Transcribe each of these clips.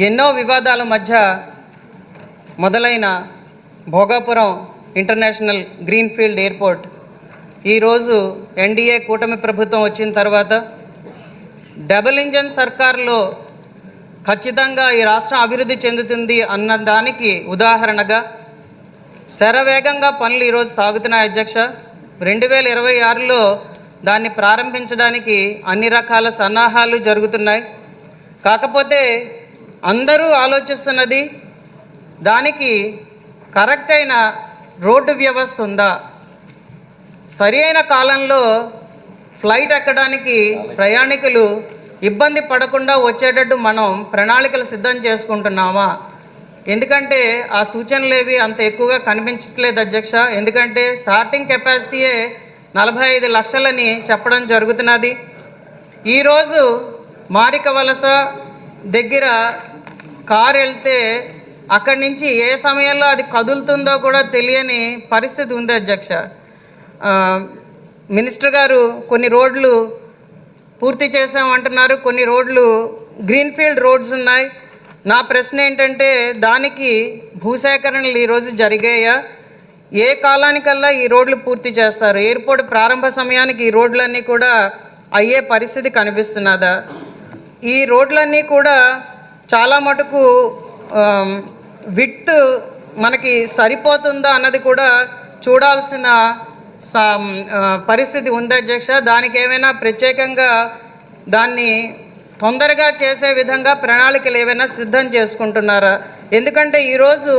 ఎన్నో వివాదాల మధ్య మొదలైన భోగాపురం ఇంటర్నేషనల్ గ్రీన్ఫీల్డ్ ఎయిర్పోర్ట్ ఈరోజు ఎన్డీఏ కూటమి ప్రభుత్వం వచ్చిన తర్వాత డబుల్ ఇంజన్ సర్కార్లో ఖచ్చితంగా ఈ రాష్ట్రం అభివృద్ధి చెందుతుంది అన్న దానికి ఉదాహరణగా శరవేగంగా పనులు ఈరోజు సాగుతున్నాయి అధ్యక్ష. 2026లో దాన్ని ప్రారంభించడానికి అన్ని రకాల సన్నాహాలు జరుగుతున్నాయి. కాకపోతే అందరూ ఆలోచిస్తున్నది దానికి కరెక్ట్ అయిన రోడ్డు వ్యవస్థ ఉందా, సరి అయిన కాలంలో ఫ్లైట్ ఎక్కడానికి ప్రయాణికులు ఇబ్బంది పడకుండా వచ్చేటట్టు మనం ప్రణాళికలు సిద్ధం చేసుకుంటున్నామా? ఎందుకంటే ఆ సూచనలు ఏవి అంత ఎక్కువగా కనిపించట్లేదు అధ్యక్ష. ఎందుకంటే సార్టింగ్ కెపాసిటీయే 45 లక్షలని చెప్పడం జరుగుతున్నది. ఈరోజు మారిక వలస దగ్గర కారు వెళ్తే అక్కడి నుంచి ఏ సమయంలో అది కదులుతుందో కూడా తెలియని పరిస్థితి ఉంది అధ్యక్ష. మినిస్టర్ గారు కొన్ని రోడ్లు పూర్తి చేసామంటున్నారు, కొన్ని రోడ్లు గ్రీన్ఫీల్డ్ రోడ్స్ ఉన్నాయి. నా ప్రశ్న ఏంటంటే దానికి భూసేకరణలు ఈరోజు జరిగాయా? ఏ కాలానికల్లా ఈ రోడ్లు పూర్తి చేస్తారు? ఎయిర్పోర్ట్ ప్రారంభ సమయానికి ఈ రోడ్లన్నీ కూడా అయ్యే పరిస్థితి కనిపిస్తున్నదా? ఈ రోడ్లన్నీ కూడా చాలా మటుకు విడ్త్ మనకి సరిపోతుందా అన్నది కూడా చూడాల్సిన పరిస్థితి ఉంది అధ్యక్ష. దానికి ఏమైనా ప్రత్యేకంగా దాన్ని తొందరగా చేసే విధంగా ప్రణాళికలు ఏమైనా సిద్ధం చేసుకుంటున్నారా? ఎందుకంటే ఈరోజు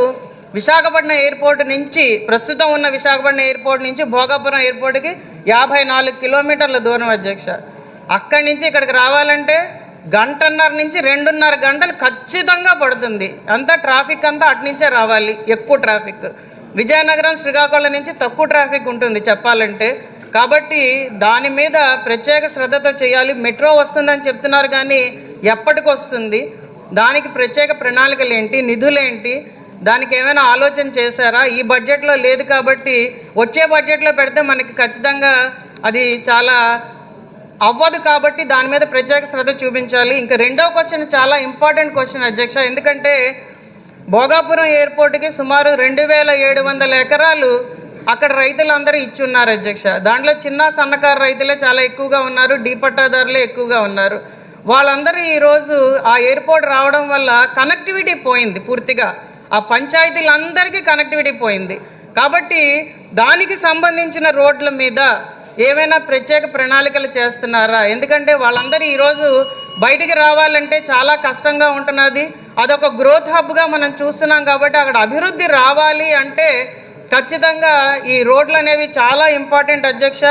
విశాఖపట్నం ఎయిర్పోర్ట్ నుంచి, ప్రస్తుతం ఉన్న విశాఖపట్నం ఎయిర్పోర్ట్ నుంచి భోగాపురం ఎయిర్పోర్ట్కి 54 కిలోమీటర్ల దూరం అధ్యక్ష. అక్కడి నుంచి ఇక్కడికి రావాలంటే 1.5 నుంచి 2.5 గంటలు ఖచ్చితంగా పడుతుంది. అంతా ట్రాఫిక్ అంతా అటునుంచే రావాలి, ఎక్కువ ట్రాఫిక్. విజయనగరం శ్రీకాకుళం నుంచి తక్కువ ట్రాఫిక్ ఉంటుంది చెప్పాలంటే. కాబట్టి దాని మీద ప్రత్యేక శ్రద్ధతో చేయాలి. మెట్రో వస్తుందని చెప్తున్నారు కానీ ఎప్పటికి వస్తుంది? దానికి ప్రత్యేక ప్రణాళికలు ఏంటి, నిధులేంటి, దానికి ఏమైనా ఆలోచన చేశారా? ఈ బడ్జెట్లో లేదు కాబట్టి వచ్చే బడ్జెట్లో పెడితే మనకి ఖచ్చితంగా అది చాలా అవ్వదు. కాబట్టి దాని మీద ప్రత్యేక శ్రద్ధ చూపించాలి. ఇంకా రెండో క్వశ్చన్ చాలా ఇంపార్టెంట్ క్వశ్చన్ అధ్యక్ష. ఎందుకంటే భోగాపురం ఎయిర్పోర్ట్కి సుమారు 2700 ఎకరాలు అక్కడ రైతులందరూ ఇచ్చున్నారు అధ్యక్ష. దాంట్లో చిన్న సన్నకారు రైతులే చాలా ఎక్కువగా ఉన్నారు, డీ పట్టాదారులే ఎక్కువగా ఉన్నారు. వాళ్ళందరూ ఈరోజు ఆ ఎయిర్పోర్ట్ రావడం వల్ల కనెక్టివిటీ పోయింది పూర్తిగా. ఆ పంచాయతీలందరికీ కనెక్టివిటీ పోయింది. కాబట్టి దానికి సంబంధించిన రోడ్ల మీద ఏమైనా ప్రత్యేక ప్రణాళికలు చేస్తున్నారా? ఎందుకంటే వాళ్ళందరూ ఈరోజు బయటికి రావాలంటే చాలా కష్టంగా ఉంటున్నది. అదొక గ్రోత్ హబ్గా మనం చూస్తున్నాం. కాబట్టి అక్కడ అభివృద్ధి రావాలి అంటే ఖచ్చితంగా ఈ రోడ్లు అనేవి చాలా ఇంపార్టెంట్ అధ్యక్ష.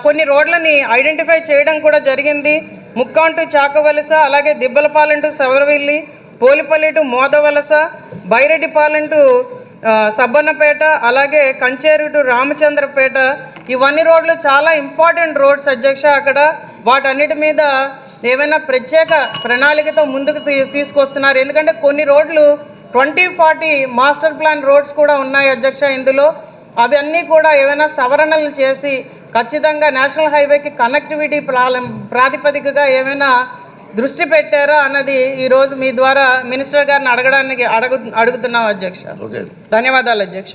కొన్ని రోడ్లని ఐడెంటిఫై చేయడం కూడా జరిగింది. ముక్కాం టు చాకవలస, అలాగే Dibbalapalem to Savaravilli, Polipalli to Modavalasa, Baireddipalem to Sabbannapeta, అలాగే కంచేరు టు రామచంద్రపేట. ఇవన్నీ రోడ్లు చాలా ఇంపార్టెంట్ రోడ్స్ అధ్యక్ష. అక్కడ వాటన్నిటి మీద ఏమైనా ప్రత్యేక ప్రణాళికతో ముందుకు తీసుకొస్తున్నారు? ఎందుకంటే కొన్ని రోడ్లు 2040 మాస్టర్ ప్లాన్ రోడ్స్ కూడా ఉన్నాయి అధ్యక్ష ఇందులో. అవన్నీ కూడా ఏమైనా సవరణలు చేసి ఖచ్చితంగా నేషనల్ హైవేకి కనెక్టివిటీ ప్రాతిపదికగా ఏమైనా దృష్టి పెట్టారా అన్నది ఈరోజు మీ ద్వారా మినిస్టర్ గారిని అడుగుతున్నాం అధ్యక్ష. ధన్యవాదాలు అధ్యక్ష.